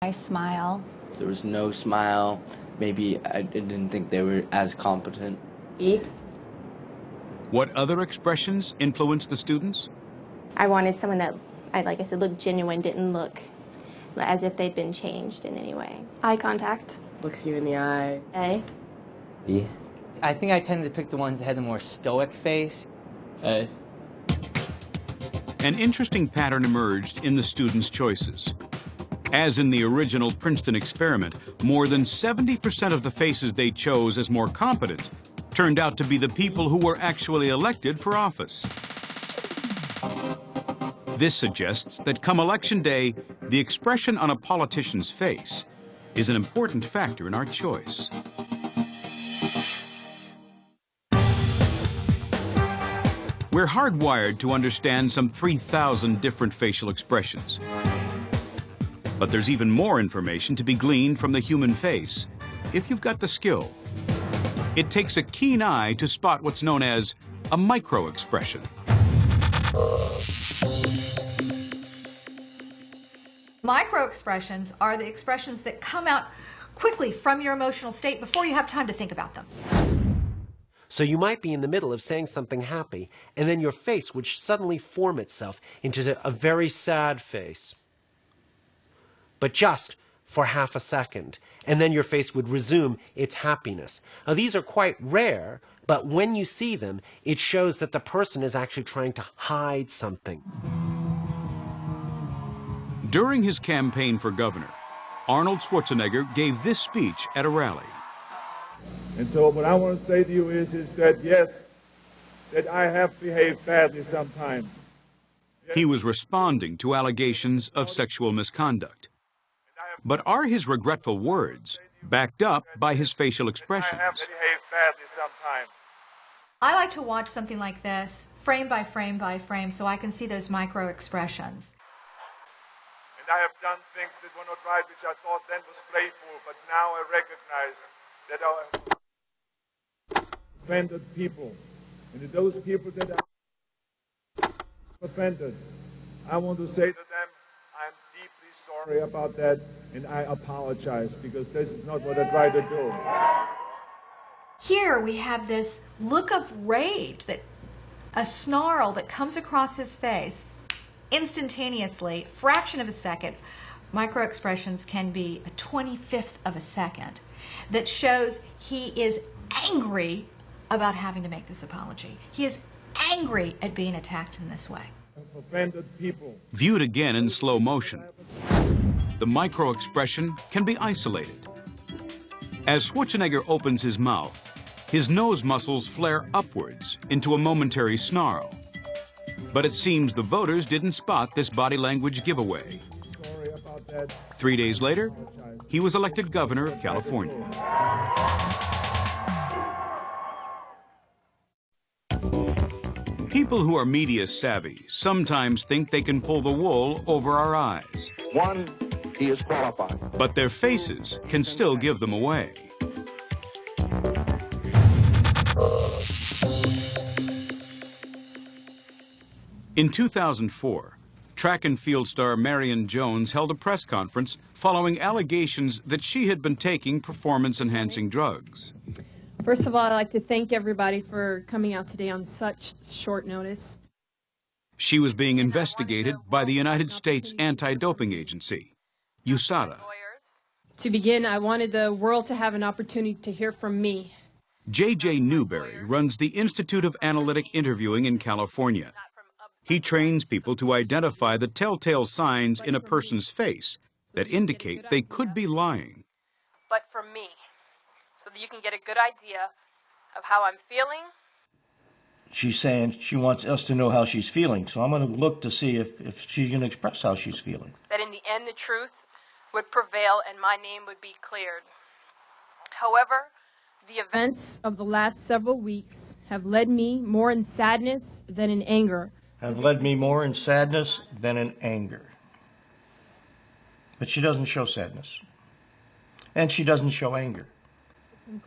I smile. If there was no smile, maybe I didn't think they were as competent. E. What other expressions influenced the students? I wanted someone that, like I said, looked genuine, didn't look as if they'd been changed in any way. Eye contact. Looks you in the eye. A. E. I think I tended to pick the ones that had the more stoic face. A. An interesting pattern emerged in the students' choices. As in the original Princeton experiment, more than 70% of the faces they chose as more competent turned out to be the people who were actually elected for office. This suggests that come election day, the expression on a politician's face is an important factor in our choice. We're hardwired to understand some 3,000 different facial expressions. But there's even more information to be gleaned from the human face, if you've got the skill. It takes a keen eye to spot what's known as a micro-expression. Micro-expressions are the expressions that come out quickly from your emotional state before you have time to think about them. So you might be in the middle of saying something happy, and then your face would suddenly form itself into a very sad face. But just for half a second, and then your face would resume its happiness. Now, these are quite rare, but when you see them, it shows that the person is actually trying to hide something. During his campaign for governor, Arnold Schwarzenegger gave this speech at a rally. And so what I want to say to you is that, yes, that I have behaved badly sometimes. He was responding to allegations of sexual misconduct. But are his regretful words backed up by his facial expressions? I have behaved badly sometimes. I like to watch something like this, frame by frame by frame, so I can see those micro-expressions. And I have done things that were not right, which I thought then was playful, but now I recognize that I offended people. And to those people that are offended, I want to say to them, I'm deeply sorry about that, and I apologize, because this is not what I tried to do. Here we have this look of rage, a snarl that comes across his face instantaneously, fraction of a second. Micro-expressions can be a 25th of a second that shows he is angry about having to make this apology. He is angry at being attacked in this way. Offended people. Viewed again in slow motion, the micro-expression can be isolated. As Schwarzenegger opens his mouth, his nose muscles flare upwards into a momentary snarl. But it seems the voters didn't spot this body language giveaway. 3 days later, he was elected governor of California. People who are media savvy sometimes think they can pull the wool over our eyes. One, he is qualified. But their faces can still give them away. In 2004, track and field star Marion Jones held a press conference following allegations that she had been taking performance-enhancing drugs. First of all, I'd like to thank everybody for coming out today on such short notice. She was being investigated by the United States Anti-Doping Agency, USADA. To begin, I wanted the world to have an opportunity to hear from me. J.J. Newberry runs the Institute of Analytic Interviewing in California. He trains people to identify the telltale signs in a person's face that indicate they could be lying. But for me, so that you can get a good idea of how I'm feeling. She's saying she wants us to know how she's feeling, so I'm going to look to see if she's going to express how she's feeling. That in the end, the truth would prevail and my name would be cleared. However, the events of the last several weeks have led me more in sadness than in anger. Have led me more in sadness than in anger. But she doesn't show sadness. And she doesn't show anger.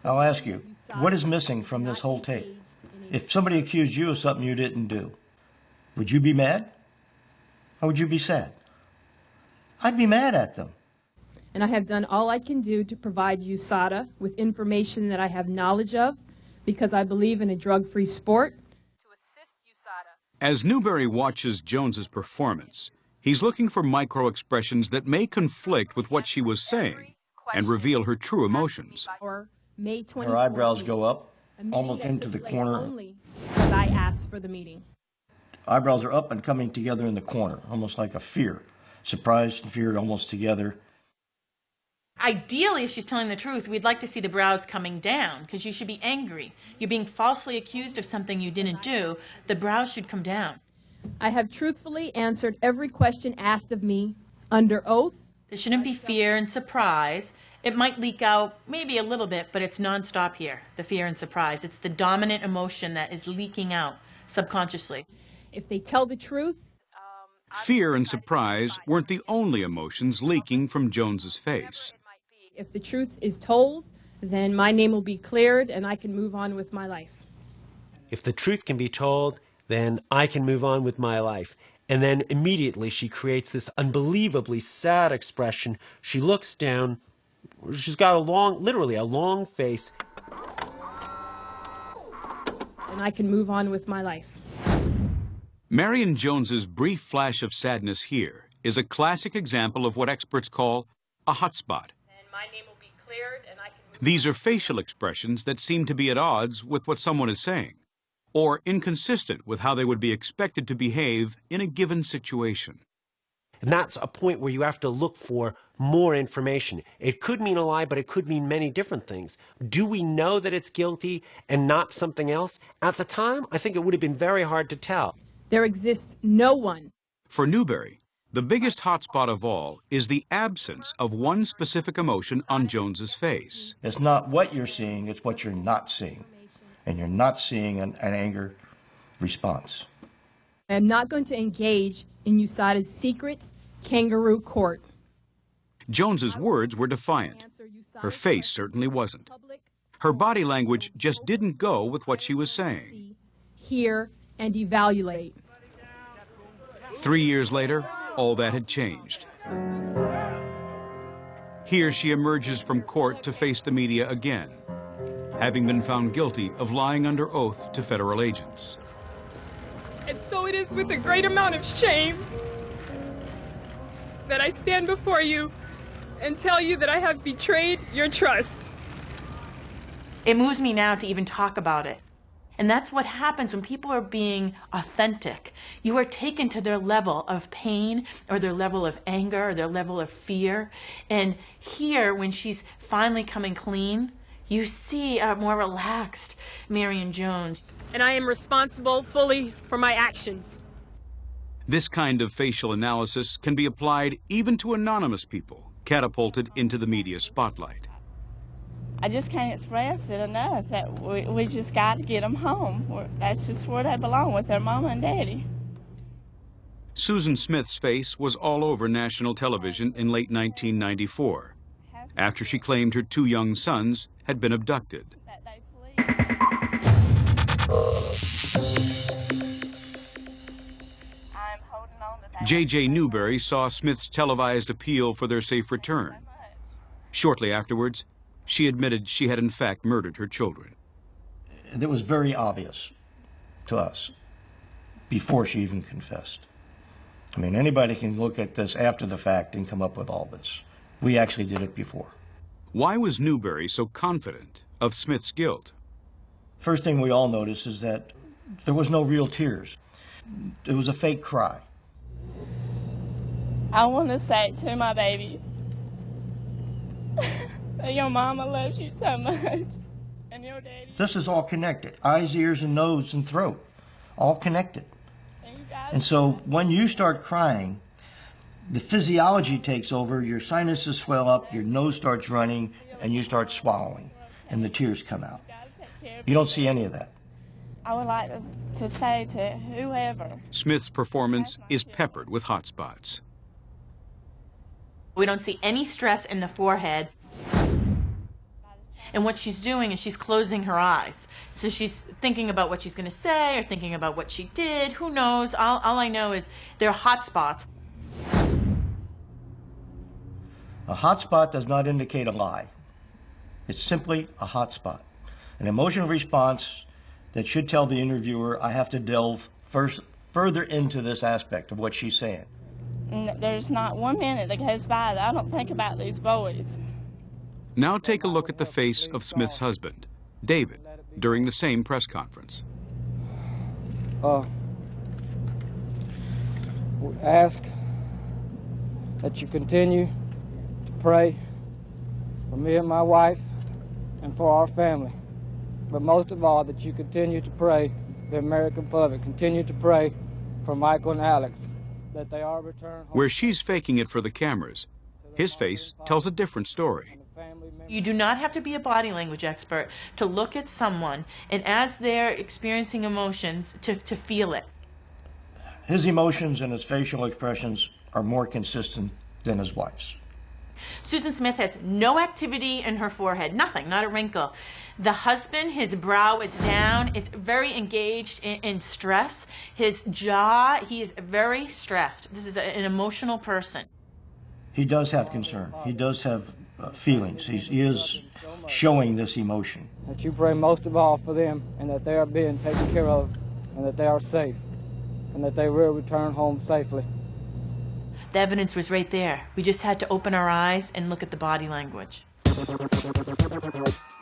I'll ask you, what is missing from this whole tape? If somebody accused you of something you didn't do, would you be mad? Or would you be sad? I'd be mad at them. and I have done all I can do to provide USADA with information that I have knowledge of because I believe in a drug-free sport. As Newberry watches Jones's performance, he's looking for micro-expressions that may conflict with what she was saying and reveal her true emotions. Her eyebrows go up almost into the corner. Because I asked for the meeting. Eyebrows are up and coming together in the corner, almost like a fear. Surprise and fear almost together. Ideally, if she's telling the truth, we'd like to see the brows coming down, because you should be angry. You're being falsely accused of something you didn't do. The brows should come down. I have truthfully answered every question asked of me under oath. There shouldn't be fear and surprise. It might leak out maybe a little bit, but it's nonstop here, the fear and surprise. It's the dominant emotion that is leaking out subconsciously. If they tell the truth, Fear and surprise weren't the only emotions leaking from Jones's face. if the truth is told, then my name will be cleared and I can move on with my life. If the truth can be told, then I can move on with my life. And then immediately she creates this unbelievably sad expression. She looks down. She's got literally a long face. And I can move on with my life. Marion Jones's brief flash of sadness here is a classic example of what experts call a hotspot. My name will be cleared and I can move These are facial expressions that seem to be at odds with what someone is saying, or inconsistent with how they would be expected to behave in a given situation. And that's a point where you have to look for more information. It could mean a lie, but it could mean many different things. Do we know that it's guilty and not something else? At the time, I think it would have been very hard to tell. There exists no one. For Newberry, the biggest hotspot of all is the absence of one specific emotion on Jones's face. It's not what you're seeing, it's what you're not seeing. And you're not seeing an anger response. I am not going to engage in USADA's secret kangaroo court. Jones's words were defiant. Her face certainly wasn't. Her body language just didn't go with what she was saying. Hear and evaluate. 3 years later, all that had changed. Here she emerges from court to face the media again, having been found guilty of lying under oath to federal agents. And so it is with a great amount of shame that I stand before you and tell you that I have betrayed your trust. It moves me now to even talk about it. And that's what happens when people are being authentic. You are taken to their level of pain or their level of anger or their level of fear. And here, when she's finally coming clean, you see a more relaxed Marion Jones. And I am responsible fully for my actions. This kind of facial analysis can be applied even to anonymous people catapulted into the media spotlight. I just can't express it enough that we just got to get them home. That's just where they belong, with their mama and daddy. Susan Smith's face was all over national television in late 1994, after she claimed her 2 young sons had been abducted. J.J. Newberry saw Smith's televised appeal for their safe return. Shortly afterwards, she admitted she had in fact murdered her children. It was very obvious to us before she even confessed. I mean, anybody can look at this after the fact and come up with all this. We actually did it before. Why was Newberry so confident of Smith's guilt? First thing we all noticed is that there was no real tears. It was a fake cry. I want to say to my babies that your mama loves you so much, and your daddy. This is all connected. Eyes, ears, and nose and throat, all connected. And so when you start crying, the physiology takes over, your sinuses swell up, your nose starts running, and you start swallowing, and the tears come out. You don't see any of that. I would like to say to whoever. Smith's performance is peppered with hot spots. We don't see any stress in the forehead. And what she's doing is she's closing her eyes. So she's thinking about what she's going to say or thinking about what she did. Who knows? All I know is there are hot spots. A hot spot does not indicate a lie. It's simply a hot spot. An emotional response that should tell the interviewer, I have to delve further into this aspect of what she's saying. There's not 1 minute that goes by that I don't think about these boys. Now take a look at the face of Smith's husband, David, during the same press conference. We ask that you continue to pray for me and my wife and for our family. But most of all, that you continue to pray, the American public, continue to pray for Michael and Alex, that they are returned home. Where she's faking it for the cameras, his face tells a different story. You do not have to be a body language expert to look at someone and as they're experiencing emotions to feel it. His emotions and his facial expressions are more consistent than his wife's. Susan Smith has no activity in her forehead, nothing, not a wrinkle. The husband, his brow is down. It's very engaged in stress. His jaw, he is very stressed. This is an emotional person. He does have concern. He does have feelings. He is showing this emotion. That you pray most of all for them, and that they are being taken care of, and that they are safe, and that they will return home safely. The evidence was right there. We just had to open our eyes and look at the body language.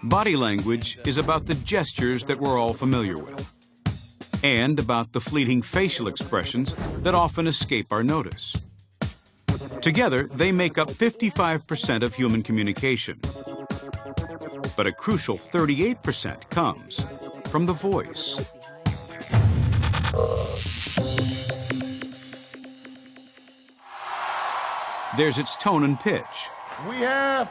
Body language is about the gestures that we're all familiar with, and about the fleeting facial expressions that often escape our notice. Together, they make up 55% of human communication. But a crucial 38% comes from the voice. There's its tone and pitch. We have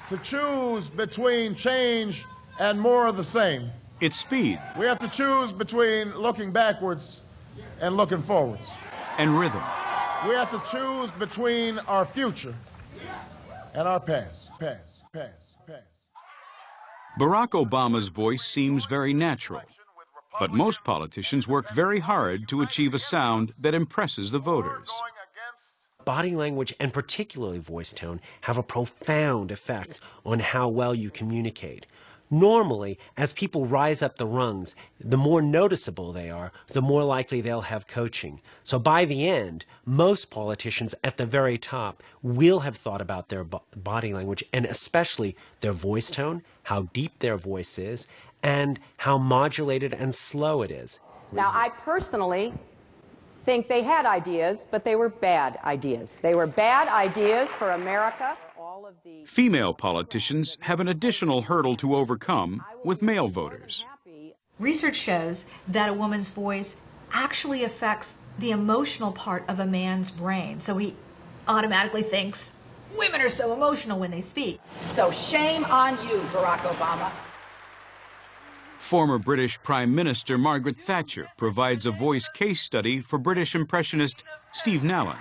to choose between change and more of the same. Its speed. We have to choose between looking backwards and looking forwards. And rhythm. We have to choose between our future and our past. Barack Obama's voice seems very natural, but most politicians work very hard to achieve a sound that impresses the voters. Body language, and particularly voice tone, have a profound effect on how well you communicate. Normally, as people rise up the rungs, the more noticeable they are, the more likely they'll have coaching. So by the end, most politicians at the very top will have thought about their body language, and especially their voice tone, how deep their voice is, and how modulated and slow it is. Now, I personally think they had ideas, but they were bad ideas. They were bad ideas for America. Female politicians have an additional hurdle to overcome with male voters. Research shows that a woman's voice actually affects the emotional part of a man's brain. So he automatically thinks women are so emotional when they speak. So shame on you, Barack Obama. Former British Prime Minister Margaret Thatcher provides a voice case study for British impressionist Steve Nallon.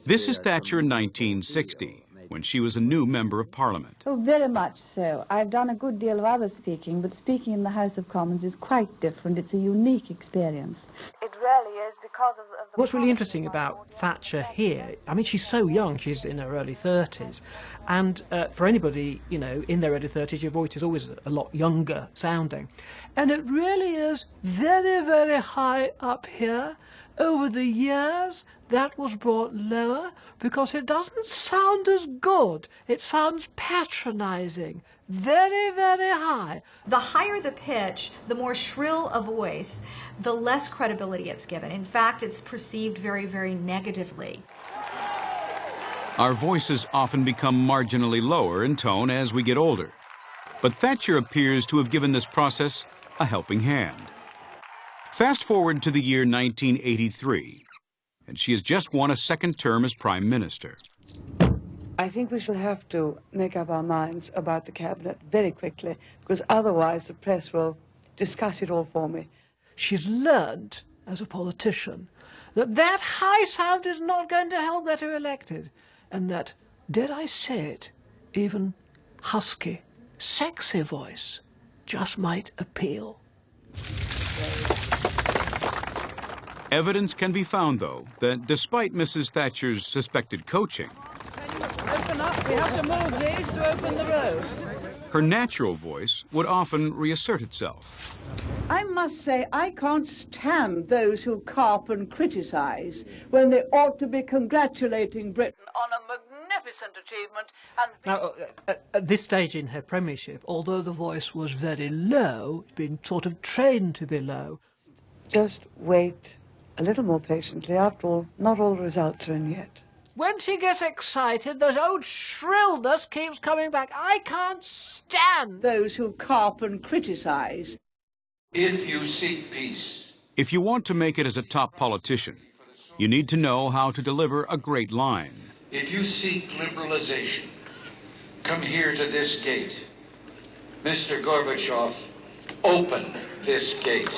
This is Thatcher in 1960, when she was a new member of Parliament. Oh, very much so. I've done a good deal of other speaking, but speaking in the House of Commons is quite different. It's a unique experience. It really is because of the... What's really interesting about Thatcher here, I mean, she's so young, she's in her early 30s, and for anybody, you know, in their early 30s, your voice is always a lot younger sounding. And it really is very, very high up here. Over the years, that was brought lower because it doesn't sound as good. It sounds patronizing, very, very high. The higher the pitch, the more shrill a voice, the less credibility it's given. In fact, it's perceived very, very negatively. Our voices often become marginally lower in tone as we get older. But Thatcher appears to have given this process a helping hand. Fast forward to the year 1983, and she has just won a second term as Prime Minister. I think we shall have to make up our minds about the cabinet very quickly, because otherwise the press will discuss it all for me. She's learned, as a politician, that that high sound is not going to help get her elected, and that, dare I say it, even husky, sexy voice just might appeal. Evidence can be found, though, that despite Mrs. Thatcher's suspected coaching, open up. We have to move these to open the road. Her natural voice would often reassert itself. I must say, I can't stand those who carp and criticize when they ought to be congratulating Britain on a magnificent achievement. And Now, at this stage in her premiership, although the voice was very low, it's been sort of trained to be low. Just wait a little more patiently. After all, not all the results are in yet. When she gets excited, the old shrillness keeps coming back. I can't stand those who carp and criticize. If you seek peace. If you want to make it as a top politician, you need to know how to deliver a great line. If you seek liberalization, come here to this gate. Mr. Gorbachev, open this gate.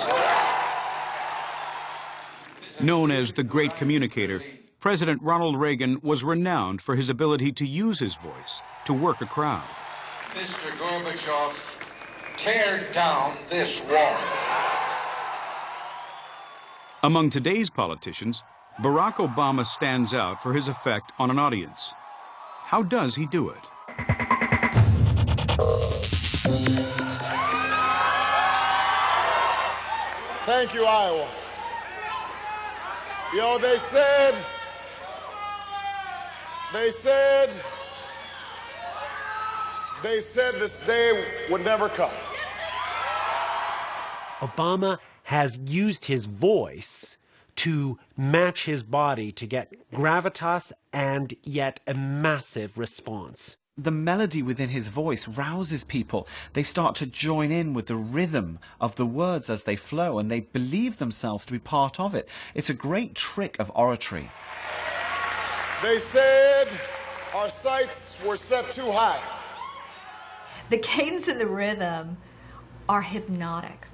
Known as the Great Communicator, President Ronald Reagan was renowned for his ability to use his voice to work a crowd. Mr. Gorbachev, tear down this wall. Among today's politicians, Barack Obama stands out for his effect on an audience. How does he do it? Thank you, Iowa. You know, they said this day would never come. Obama has used his voice to match his body to get gravitas and yet a massive response. The melody within his voice rouses people. They start to join in with the rhythm of the words as they flow, and they believe themselves to be part of it. It's a great trick of oratory. They said our sights were set too high. The cadence and the rhythm are hypnotic.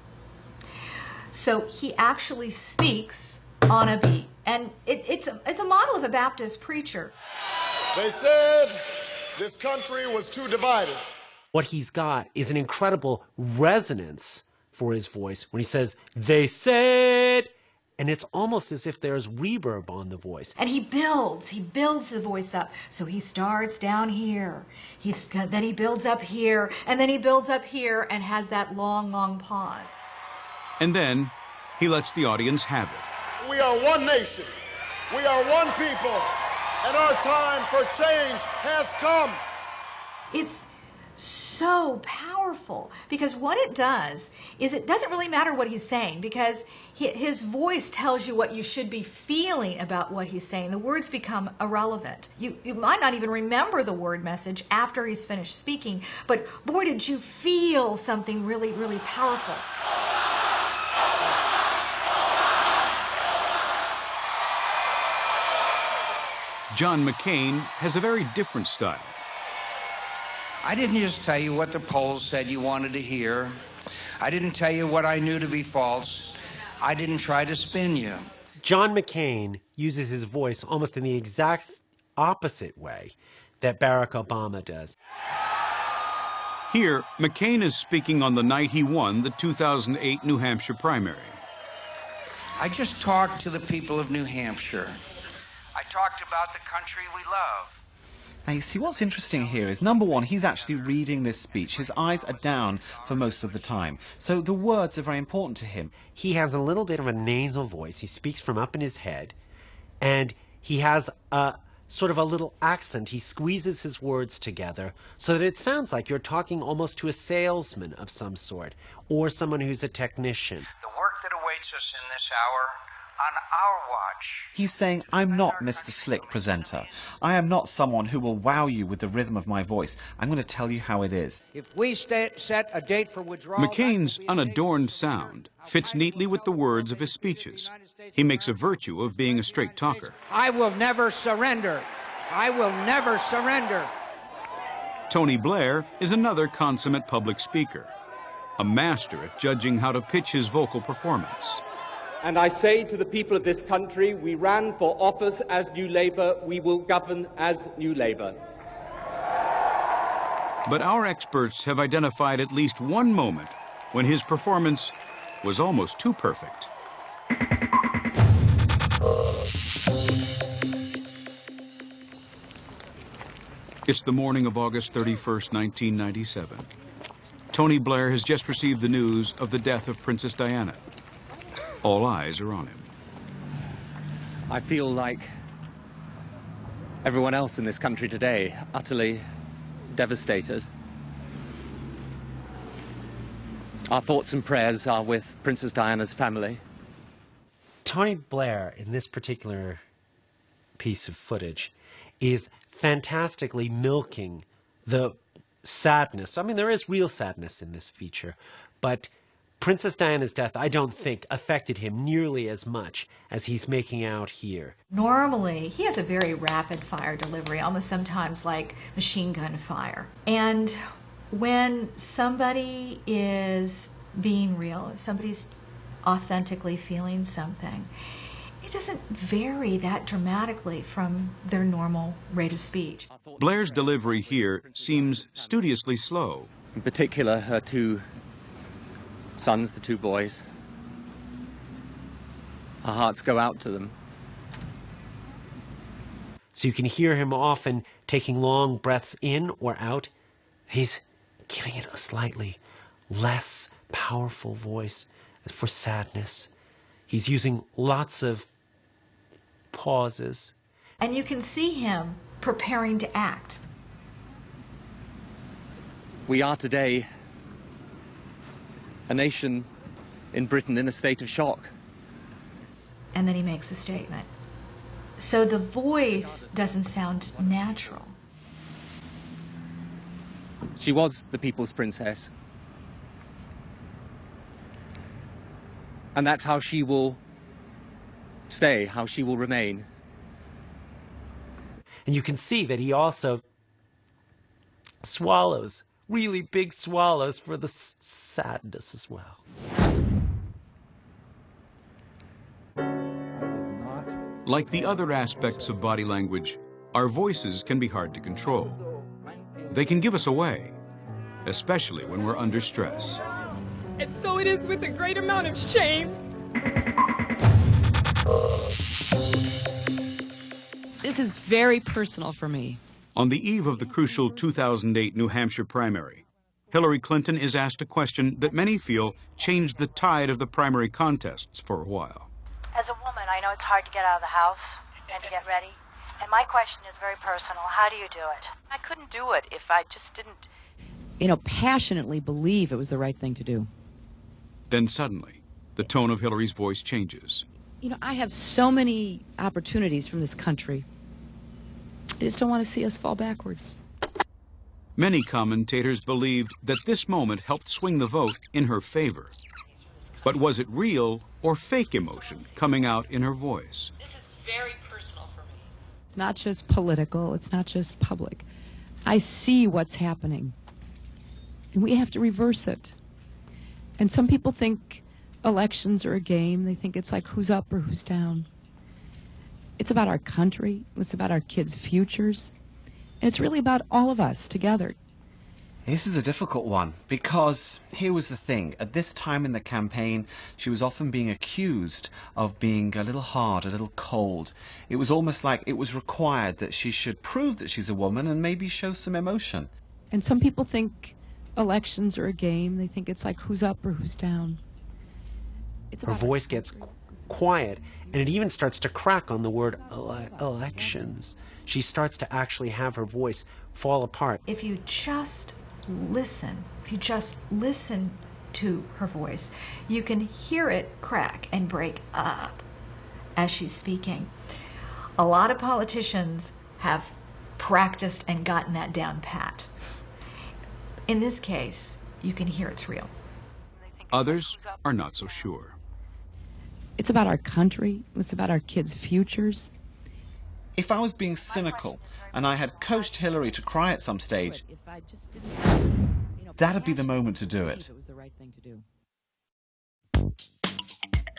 So he actually speaks on a beat. And it's a model of a Baptist preacher. They said this country was too divided. What he's got is an incredible resonance for his voice when he says, they said, and it's almost as if there's reverb on the voice. And he builds the voice up. So he starts down here, then he builds up here, and then he builds up here and has that long, long pause. And then he lets the audience have it. We are one nation. We are one people. And our time for change has come. It's so powerful because what it does is it doesn't really matter what he's saying because his voice tells you what you should be feeling about what he's saying. The words become irrelevant. You might not even remember the word message after he's finished speaking, but boy, did you feel something really, really powerful. John McCain has a very different style. I didn't just tell you what the polls said you wanted to hear. I didn't tell you what I knew to be false. I didn't try to spin you. John McCain uses his voice almost in the exact opposite way that Barack Obama does. Here, McCain is speaking on the night he won the 2008 New Hampshire primary. I just talked to the people of New Hampshire. I talked about the country we love. Now, you see, what's interesting here is, number one, he's actually reading this speech. His eyes are down for most of the time. So the words are very important to him. He has a little bit of a nasal voice. He speaks from up in his head. And he has a sort of a little accent. He squeezes his words together so that it sounds like you're talking almost to a salesman of some sort or someone who's a technician. The work that awaits us in this hour on our watch. He's saying, I'm not Mr. Slick presenter. I am not someone who will wow you with the rhythm of my voice. I'm going to tell you how it is. If we set a date for withdrawal... McCain's unadorned sound fits neatly with the words of his speeches. He makes a virtue of being a straight talker. I will never surrender. I will never surrender. Tony Blair is another consummate public speaker, a master at judging how to pitch his vocal performance. And I say to the people of this country, we ran for office as New Labour, we will govern as New Labour. But our experts have identified at least one moment when his performance was almost too perfect. It's the morning of August 31st, 1997. Tony Blair has just received the news of the death of Princess Diana. All eyes are on him. I feel like everyone else in this country today, utterly devastated. Our thoughts and prayers are with Princess Diana's family. Tony Blair, in this particular piece of footage, is fantastically milking the sadness. I mean, there is real sadness in this feature, but Princess Diana's death, I don't think, affected him nearly as much as he's making out here. Normally, he has a very rapid fire delivery, almost sometimes like machine gun fire. And when somebody is being real, if somebody's authentically feeling something, it doesn't vary that dramatically from their normal rate of speech. Blair's delivery here seems studiously slow. In particular, her two sons, the two boys. Our hearts go out to them. So you can hear him often taking long breaths in or out. He's giving it a slightly less powerful voice for sadness. He's using lots of pauses. And you can see him preparing to act. We are today a nation in Britain in a state of shock. And then he makes a statement. So the voice doesn't sound natural. She was the people's princess. And that's how she will stay, how she will remain. And you can see that he also swallows, really big swallows for the sadness as well. Like the other aspects of body language, our voices can be hard to control. They can give us away, especially when we're under stress. And so it is with a great amount of shame. This is very personal for me. On the eve of the crucial 2008 New Hampshire primary, Hillary Clinton is asked a question that many feel changed the tide of the primary contests for a while. As a woman, I know it's hard to get out of the house and to get ready. And my question is very personal. How do you do it? I couldn't do it if I just didn't, passionately believe it was the right thing to do. Then suddenly, the tone of Hillary's voice changes. I have so many opportunities from this country. I just don't want to see us fall backwards. Many commentators believed that this moment helped swing the vote in her favor. But was it real or fake emotion coming out in her voice? This is very personal for me. It's not just political, it's not just public. I see what's happening, and we have to reverse it. And some people think elections are a game. They think it's like who's up or who's down. It's about our country. It's about our kids' futures. And it's really about all of us together. This is a difficult one, because here was the thing. At this time in the campaign, she was often being accused of being a little hard, a little cold. It was almost like it was required that she should prove that she's a woman and maybe show some emotion. And some people think elections are a game. They think it's like who's up or who's down. Her voice gets quiet, and it even starts to crack on the word elections. She starts to actually have her voice fall apart. If you just listen to her voice, you can hear it crack and break up as she's speaking. A lot of politicians have practiced and gotten that down pat. In this case, you can hear it's real. Others are not so sure. It's about our country. It's about our kids' futures. If I was being cynical and I had coached Hillary to cry at some stage, that'd be the moment to do it.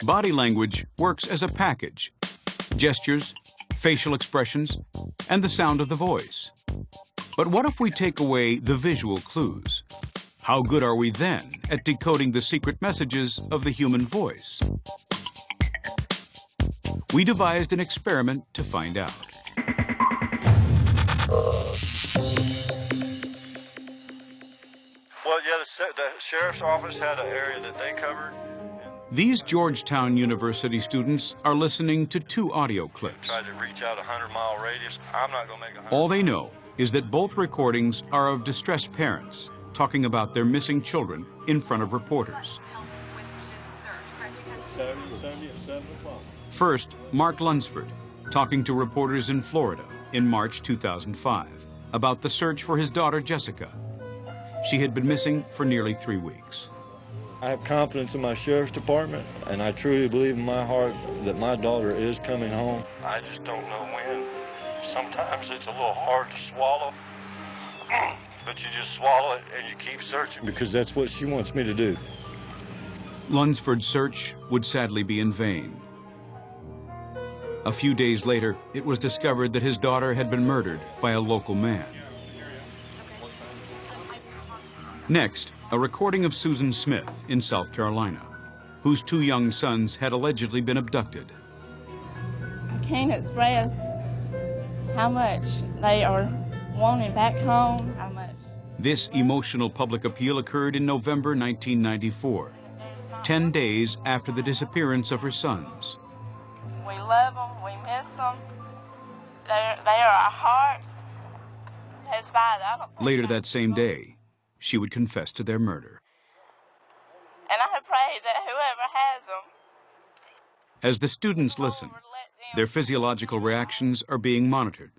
Body language works as a package. Gestures, facial expressions, and the sound of the voice. But what if we take away the visual clues? How good are we then at decoding the secret messages of the human voice? We devised an experiment to find out. yeah, the sheriff's office had an area that they covered. These Georgetown University students are listening to 2 audio clips. Tried to reach out a 100-mile radius. I'm not going to make 100. All they know is that both recordings are of distressed parents talking about their missing children in front of reporters. Saturday at 7 o'clock. First, Mark Lunsford, talking to reporters in Florida in March 2005 about the search for his daughter Jessica. She had been missing for nearly 3 weeks. I have confidence in my sheriff's department, and I truly believe in my heart that my daughter is coming home. I just don't know when. Sometimes it's a little hard to swallow, but you just swallow it and you keep searching because that's what she wants me to do. Lunsford's search would sadly be in vain. A few days later, it was discovered that his daughter had been murdered by a local man. Next, a recording of Susan Smith in South Carolina, whose 2 young sons had allegedly been abducted. I can't express how much they are wanting back home, how much. This emotional public appeal occurred in November 1994, 10 days after the disappearance of her sons. We love them, we miss them. They are our hearts. That's why I don't think Later that same day, she would confess to their murder. And I pray that whoever has them. As the students listen, their physiological reactions are being monitored.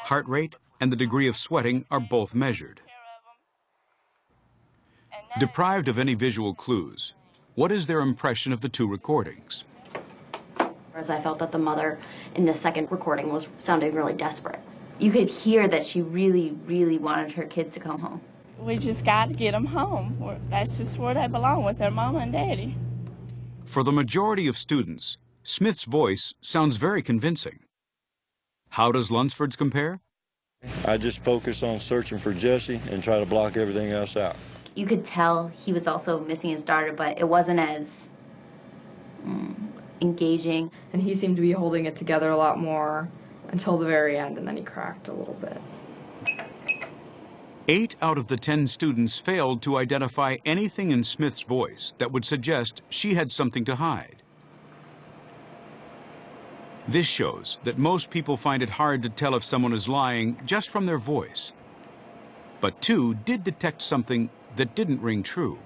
Heart rate and the degree of sweating are both measured. Deprived of any visual clues, what is their impression of the 2 recordings? As I felt that the mother in the second recording was sounding really desperate. You could hear that she really, really wanted her kids to come home. We just got to get them home. That's just where they belong, with their mama and daddy. For the majority of students, Smith's voice sounds very convincing. How does Lunsford's compare? I just focus on searching for Jessie and try to block everything else out. You could tell he was also missing his daughter, but it wasn't as engaging. And he seemed to be holding it together a lot more until the very end, and then he cracked a little bit. 8 out of the 10 students failed to identify anything in Smith's voice that would suggest she had something to hide. This shows that most people find it hard to tell if someone is lying just from their voice. But 2 did detect something that didn't ring true.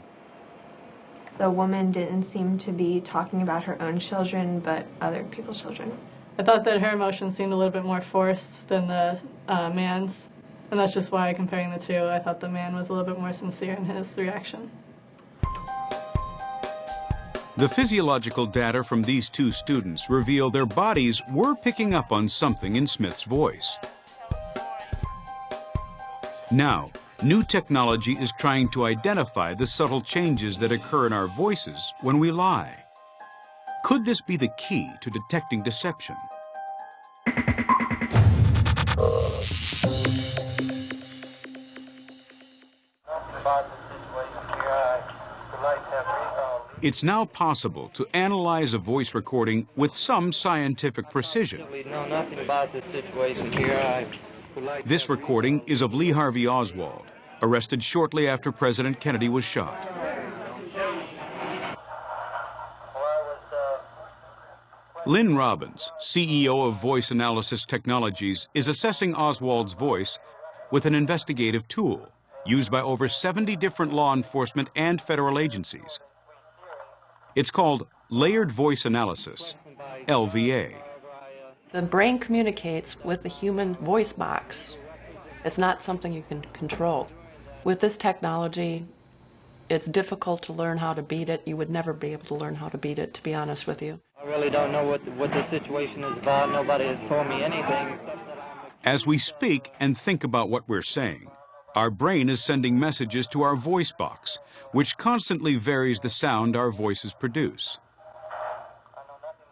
The woman didn't seem to be talking about her own children, but other people's children. I thought that her emotions seemed a little bit more forced than the man's. And that's just why, comparing the 2, I thought the man was a little bit more sincere in his reaction. The physiological data from these 2 students reveal their bodies were picking up on something in Smith's voice. Now, new technology is trying to identify the subtle changes that occur in our voices when we lie. Could this be the key to detecting deception? It's now possible to analyze a voice recording with some scientific precision. This recording is of Lee Harvey Oswald, arrested shortly after President Kennedy was shot. Lynn Robbins, CEO of Voice Analysis Technologies, is assessing Oswald's voice with an investigative tool used by over 70 different law enforcement and federal agencies. It's called Layered Voice Analysis, LVA. The brain communicates with the human voice box. It's not something you can control. With this technology, it's difficult to learn how to beat it. You would never be able to learn how to beat it, to be honest with you. I really don't know what the situation is about. Nobody has told me anything. As we speak and think about what we're saying, our brain is sending messages to our voice box, which constantly varies the sound our voices produce.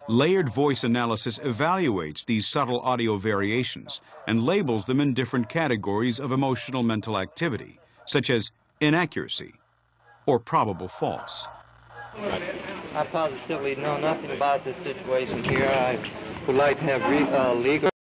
Layered voice analysis evaluates these subtle audio variations and labels them in different categories of emotional mental activity, such as inaccuracy or probable false. I positively know nothing about this situation here. I would like to have legal